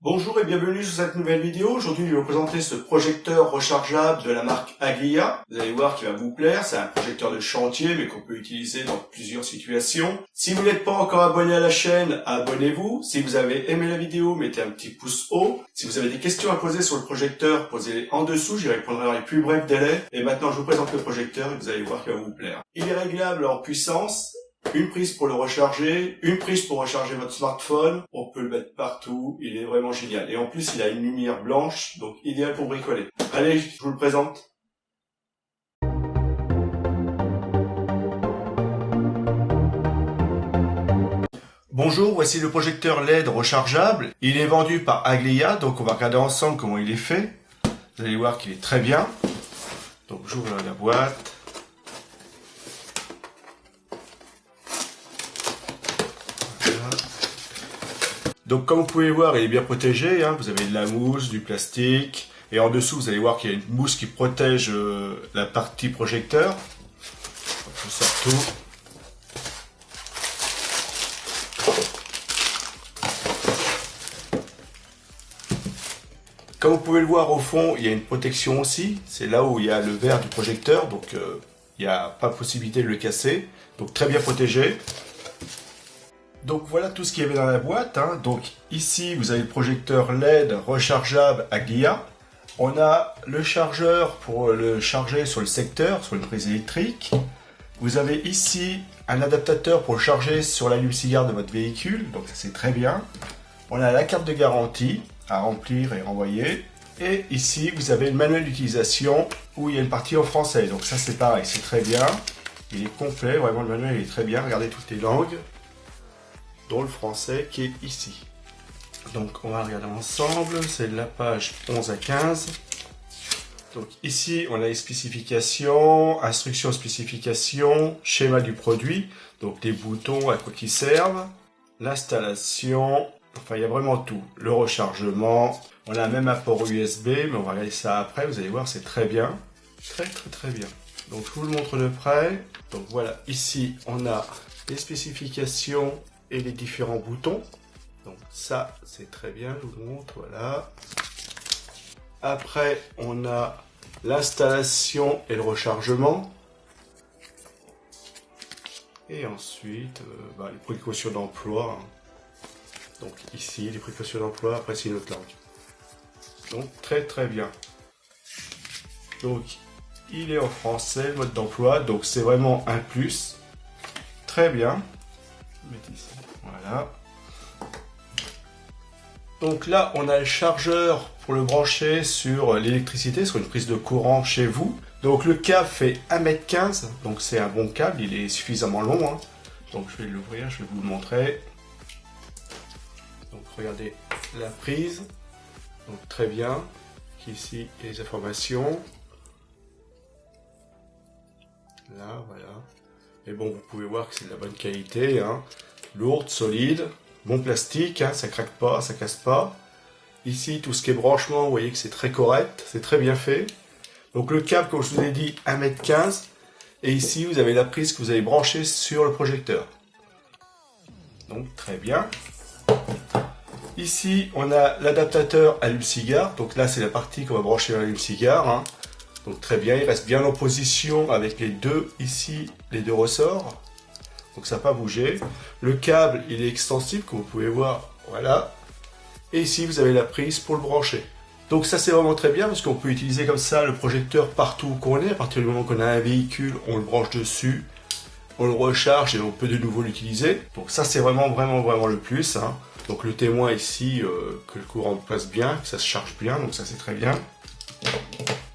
Bonjour et bienvenue sur cette nouvelle vidéo. Aujourd'hui, je vais vous présenter ce projecteur rechargeable de la marque Aglia. Vous allez voir qu'il va vous plaire. C'est un projecteur de chantier, mais qu'on peut utiliser dans plusieurs situations. Si vous n'êtes pas encore abonné à la chaîne, abonnez-vous. Si vous avez aimé la vidéo, mettez un petit pouce haut. Si vous avez des questions à poser sur le projecteur, posez-les en dessous. J'y répondrai dans les plus brefs délais. Et maintenant, je vous présente le projecteur et vous allez voir qu'il va vous plaire. Il est réglable en puissance. Une prise pour le recharger, une prise pour recharger votre smartphone. On peut le mettre partout, il est vraiment génial. Et en plus, il a une lumière blanche, donc idéal pour bricoler. Allez, je vous le présente. Bonjour, voici le projecteur LED rechargeable. Il est vendu par Aglia, donc on va regarder ensemble comment il est fait. Vous allez voir qu'il est très bien. Donc j'ouvre la boîte. Donc comme vous pouvez voir, il est bien protégé, hein. Vous avez de la mousse, du plastique, et en dessous vous allez voir qu'il y a une mousse qui protège la partie projecteur. Je sors tout. Comme vous pouvez le voir au fond, il y a une protection aussi, c'est là où il y a le verre du projecteur, donc il n'y a pas possibilité de le casser, donc très bien protégé. Donc voilà tout ce qu'il y avait dans la boîte, hein. Donc ici vous avez le projecteur LED rechargeable Aglia. On a le chargeur pour le charger sur le secteur, sur une prise électrique. Vous avez ici un adaptateur pour le charger sur l'allume-cigare de votre véhicule, donc ça c'est très bien. On a la carte de garantie à remplir et renvoyer. Et ici vous avez le manuel d'utilisation où il y a une partie en français, donc ça c'est pareil, c'est très bien. Il est complet, vraiment le manuel est très bien, regardez toutes les langues, dont le français qui est ici. Donc on va regarder ensemble, c'est la page 11 à 15. Donc ici on a les spécifications, instructions, spécifications, schéma du produit, donc les boutons à quoi qu'ils servent, l'installation, enfin il y a vraiment tout, le rechargement, on a même un port USB, mais on va regarder ça après, vous allez voir c'est très bien, très bien. Donc je vous le montre de près, donc voilà, ici on a les spécifications et les différents boutons, donc ça c'est très bien, je vous le montre, voilà. Après on a l'installation et le rechargement, et ensuite les précautions d'emploi, hein. Donc ici les précautions d'emploi, après c'est une autre langue, donc très bien. Donc il est en français, le mode d'emploi, donc c'est vraiment un plus, très bien. Ici. Voilà. Donc là, on a le chargeur pour le brancher sur l'électricité, sur une prise de courant chez vous. Donc le câble fait 1,15 m, donc c'est un bon câble, il est suffisamment long, hein. Donc je vais l'ouvrir, je vais vous le montrer. Donc regardez la prise, donc très bien. Ici, il y a les informations. Là, voilà. Et bon, vous pouvez voir que c'est de la bonne qualité, hein. Lourde, solide, bon plastique, hein, ça craque pas, ça casse pas. Ici, tout ce qui est branchement, vous voyez que c'est très correct, c'est très bien fait. Donc le câble, comme je vous ai dit, 1,15 m. Et ici, vous avez la prise que vous allez brancher sur le projecteur. Donc très bien. Ici, on a l'adaptateur allume-cigare. Donc là, c'est la partie qu'on va brancher dans l'allume-cigare, hein. Donc très bien, il reste bien en position avec les deux ici, les deux ressorts. Donc ça n'a pas bougé. Le câble, il est extensible, comme vous pouvez voir, voilà. Et ici, vous avez la prise pour le brancher. Donc ça, c'est vraiment très bien parce qu'on peut utiliser comme ça le projecteur partout où qu'on est. À partir du moment qu'on a un véhicule, on le branche dessus, on le recharge et on peut de nouveau l'utiliser. Donc ça, c'est vraiment le plus, hein. Donc le témoin ici, que le courant passe bien, que ça se charge bien, donc ça c'est très bien.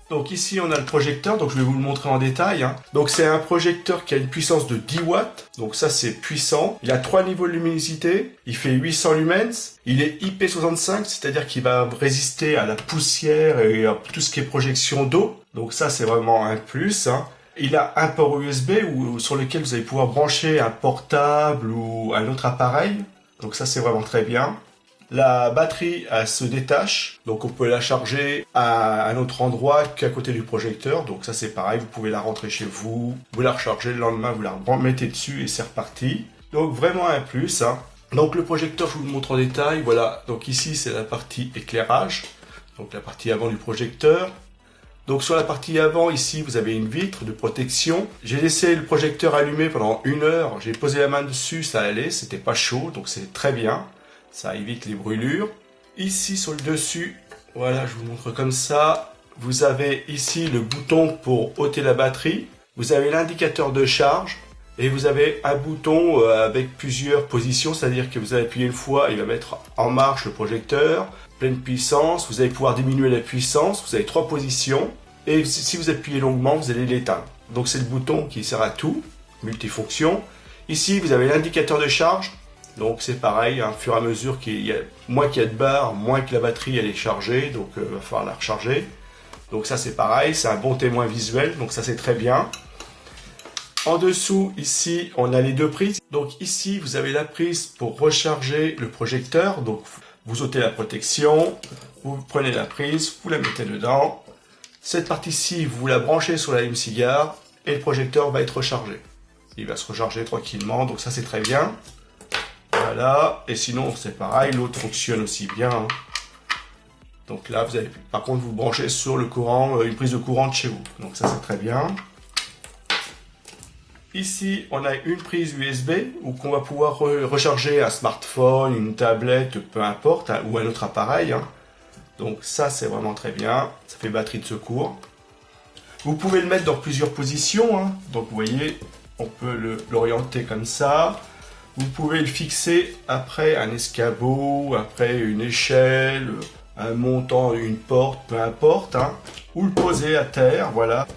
Donc ici on a le projecteur, donc je vais vous le montrer en détail, hein. Donc c'est un projecteur qui a une puissance de 10 watts, donc ça c'est puissant. Il a 3 niveaux de luminosité, il fait 800 lumens, il est IP65, c'est-à-dire qu'il va résister à la poussière et à tout ce qui est projection d'eau. Donc ça c'est vraiment un plus, hein. Il a un port USB sur lequel vous allez pouvoir brancher un portable ou un autre appareil, donc ça c'est vraiment très bien. La batterie, elle se détache, donc on peut la charger à un autre endroit qu'à côté du projecteur. Donc ça c'est pareil, vous pouvez la rentrer chez vous, vous la rechargez, le lendemain vous la remettez dessus et c'est reparti. Donc vraiment un plus, hein. Donc le projecteur, je vous le montre en détail. Voilà, donc ici c'est la partie éclairage, donc la partie avant du projecteur. Donc sur la partie avant, ici vous avez une vitre de protection. J'ai laissé le projecteur allumé pendant 1 heure. J'ai posé la main dessus, ça allait, c'était pas chaud, donc c'est très bien. Ça évite les brûlures. Ici sur le dessus, voilà, je vous montre comme ça. Vous avez ici le bouton pour ôter la batterie. Vous avez l'indicateur de charge. Et vous avez un bouton avec plusieurs positions, c'est-à-dire que vous allez appuyer une fois, il va mettre en marche le projecteur, pleine puissance, vous allez pouvoir diminuer la puissance, vous avez 3 positions, et si vous appuyez longuement, vous allez l'éteindre. Donc c'est le bouton qui sert à tout, multifonction. Ici, vous avez l'indicateur de charge, donc c'est pareil, au fur et à mesure qu'il y a moins qu'il y a de barres, moins que la batterie elle est chargée, donc il va falloir la recharger. Donc ça c'est pareil, c'est un bon témoin visuel, donc ça c'est très bien. En dessous, ici, on a les 2 prises. Donc ici, vous avez la prise pour recharger le projecteur. Donc vous ôtez la protection, vous prenez la prise, vous la mettez dedans. Cette partie-ci, vous la branchez sur l'allume-cigare et le projecteur va être rechargé. Il va se recharger tranquillement, donc ça c'est très bien. Voilà, et sinon c'est pareil, l'autre fonctionne aussi bien. Donc là, vous avez, par contre, vous branchez sur le courant, une prise de courant de chez vous. Donc ça c'est très bien. Ici, on a une prise USB où on va pouvoir recharger un smartphone, une tablette, peu importe, hein, ou un autre appareil. Hein. Donc ça, c'est vraiment très bien. Ça fait batterie de secours. Vous pouvez le mettre dans plusieurs positions. Hein. Donc vous voyez, on peut l'orienter comme ça. Vous pouvez le fixer après un escabeau, après une échelle, un montant, une porte, peu importe. Hein. Ou le poser à terre, voilà.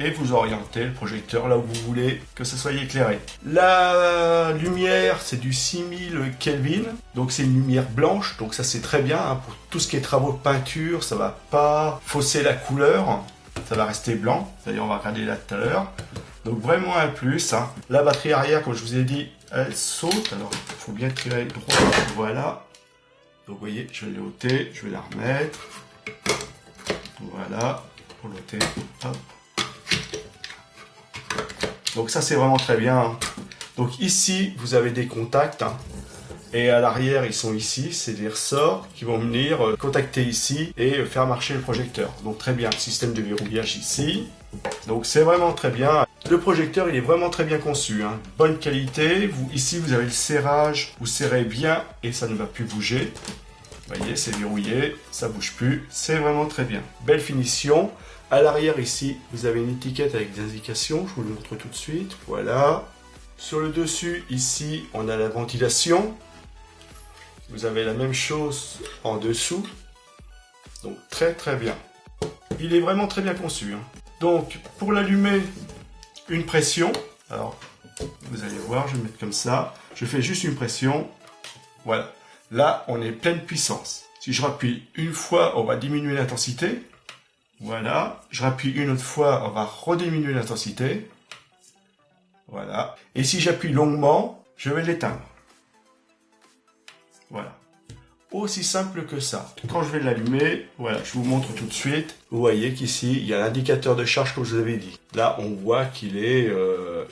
Et vous orientez le projecteur là où vous voulez que ça soit éclairé. La lumière, c'est du 6000 Kelvin, donc c'est une lumière blanche, donc ça c'est très bien, hein, pour tout ce qui est travaux de peinture, ça va pas fausser la couleur, ça va rester blanc, d'ailleurs on va regarder là tout à l'heure. Donc vraiment un plus. Hein. La batterie arrière, comme je vous ai dit, elle saute, alors il faut bien tirer droit, voilà. Donc vous voyez, je vais l'ôter, je vais la remettre, voilà, pour l'ôter, hop. Donc ça c'est vraiment très bien. Donc ici vous avez des contacts hein. Et à l'arrière ils sont ici, c'est des ressorts qui vont venir contacter ici et faire marcher le projecteur. Donc très bien, système de verrouillage ici. Donc c'est vraiment très bien. Le projecteur il est vraiment très bien conçu, hein. Bonne qualité. Ici vous avez le serrage, vous serrez bien et ça ne va plus bouger. Vous voyez, c'est verrouillé, ça bouge plus, c'est vraiment très bien. Belle finition. À l'arrière ici, vous avez une étiquette avec des indications, je vous le montre tout de suite, voilà. Sur le dessus, ici, on a la ventilation. Vous avez la même chose en dessous. Donc très très bien. Il est vraiment très bien conçu. Hein. Donc pour l'allumer, une pression. Alors, vous allez voir, je vais mettre comme ça. Je fais juste une pression. Voilà. Là, on est pleine puissance. Si je rappuie une fois, on va diminuer l'intensité. Voilà. Je rappuie une autre fois, on va rediminuer l'intensité. Voilà. Et si j'appuie longuement, je vais l'éteindre. Voilà. Aussi simple que ça. Quand je vais l'allumer, voilà, je vous montre tout de suite. Vous voyez qu'ici, il y a l'indicateur de charge comme je vous avais dit. Là, on voit qu'il est,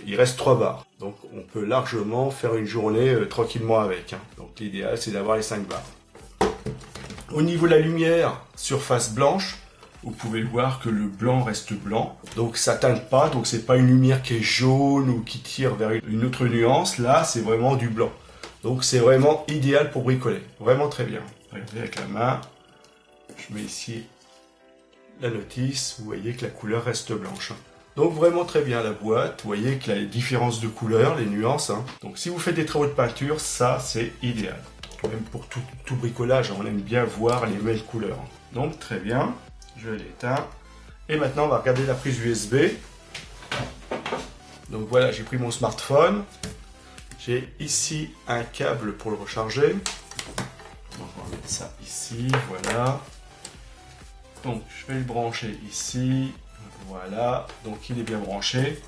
il reste 3 barres. Donc, on peut largement faire une journée tranquillement avec. Hein. Donc, l'idéal, c'est d'avoir les 5 barres. Au niveau de la lumière, surface blanche, vous pouvez voir que le blanc reste blanc. Donc, ça teinte pas. Donc, c'est pas une lumière qui est jaune ou qui tire vers une autre nuance. Là, c'est vraiment du blanc. Donc c'est vraiment idéal pour bricoler, vraiment très bien. Regardez avec la main, je mets ici la notice, vous voyez que la couleur reste blanche. Donc vraiment très bien la boîte, vous voyez que la différence de couleur, les nuances. Donc si vous faites des travaux de peinture, ça c'est idéal. Même pour tout bricolage, on aime bien voir les mêmes couleurs. Donc très bien, je l'éteins. Et maintenant on va regarder la prise USB. Donc voilà, j'ai pris mon smartphone. J'ai ici un câble pour le recharger. Donc on va mettre ça ici, voilà. Donc je vais le brancher ici, voilà. Donc il est bien branché.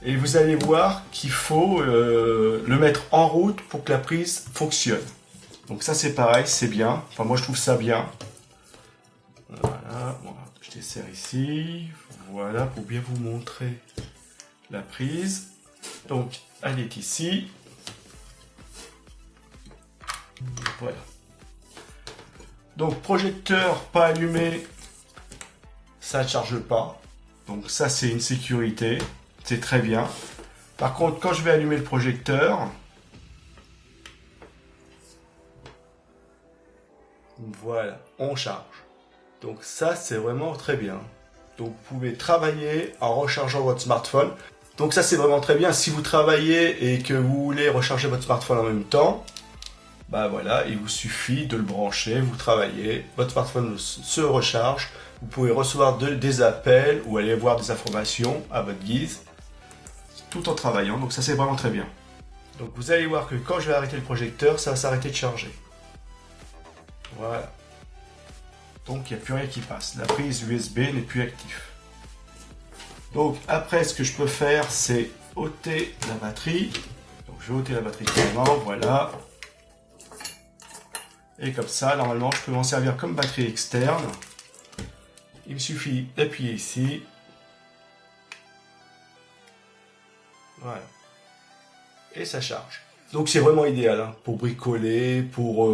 Et vous allez voir qu'il faut le mettre en route pour que la prise fonctionne. Donc ça c'est pareil, c'est bien. Enfin moi je trouve ça bien. Voilà, bon, je desserre ici. Voilà, pour bien vous montrer la prise. Donc elle est ici. Voilà. Donc projecteur pas allumé, ça ne charge pas. Donc ça c'est une sécurité, c'est très bien. Par contre quand je vais allumer le projecteur, voilà, on charge. Donc ça c'est vraiment très bien. Donc vous pouvez travailler en rechargeant votre smartphone. Donc ça c'est vraiment très bien. Si vous travaillez et que vous voulez recharger votre smartphone en même temps, bah voilà, il vous suffit de le brancher, vous travaillez, votre smartphone se recharge, vous pouvez recevoir des appels ou aller voir des informations à votre guise, tout en travaillant, donc ça c'est vraiment très bien. Donc vous allez voir que quand je vais arrêter le projecteur, ça va s'arrêter de charger. Voilà. Donc il n'y a plus rien qui passe, la prise USB n'est plus active. Donc après ce que je peux faire c'est ôter la batterie. Donc je vais ôter la batterie carrément, voilà. Et comme ça, normalement, je peux m'en servir comme batterie externe. Il me suffit d'appuyer ici. Voilà. Et ça charge. Donc c'est vraiment idéal hein, pour bricoler, pour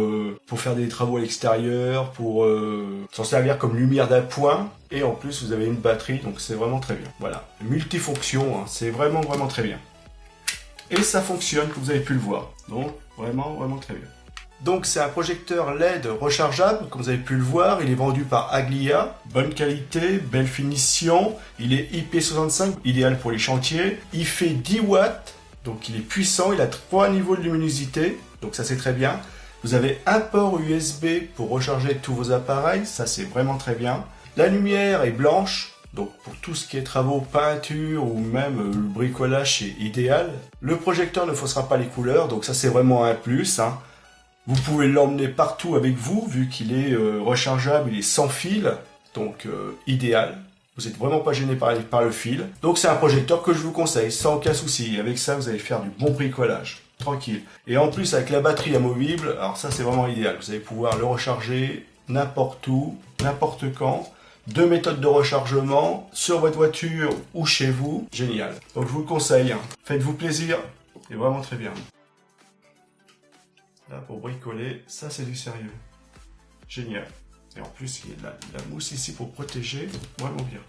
faire des travaux à l'extérieur, pour s'en servir comme lumière d'appoint. Et en plus, vous avez une batterie, donc c'est vraiment très bien. Voilà, multifonction, hein, c'est vraiment très bien. Et ça fonctionne, comme vous avez pu le voir. Donc vraiment très bien. Donc c'est un projecteur LED rechargeable, comme vous avez pu le voir, il est vendu par Aglia, bonne qualité, belle finition, il est IP65, idéal pour les chantiers, il fait 10 watts, donc il est puissant, il a 3 niveaux de luminosité, donc ça c'est très bien. Vous avez un port USB pour recharger tous vos appareils, ça c'est vraiment très bien. La lumière est blanche, donc pour tout ce qui est travaux, peinture ou même le bricolage c'est idéal. Le projecteur ne faussera pas les couleurs, donc ça c'est vraiment un plus, hein. Vous pouvez l'emmener partout avec vous, vu qu'il est rechargeable, il est sans fil, donc idéal. Vous n'êtes vraiment pas gêné par le fil. Donc c'est un projecteur que je vous conseille, sans aucun souci. Avec ça, vous allez faire du bon bricolage, tranquille. Et en plus, avec la batterie amovible, alors ça c'est vraiment idéal. Vous allez pouvoir le recharger n'importe où, n'importe quand. 2 méthodes de rechargement, sur votre voiture ou chez vous. Génial. Donc je vous le conseille, hein. Faites-vous plaisir, c'est vraiment très bien. Là, pour bricoler, ça c'est du sérieux. Génial. Et en plus, il y a de la mousse ici pour protéger. Vraiment bien.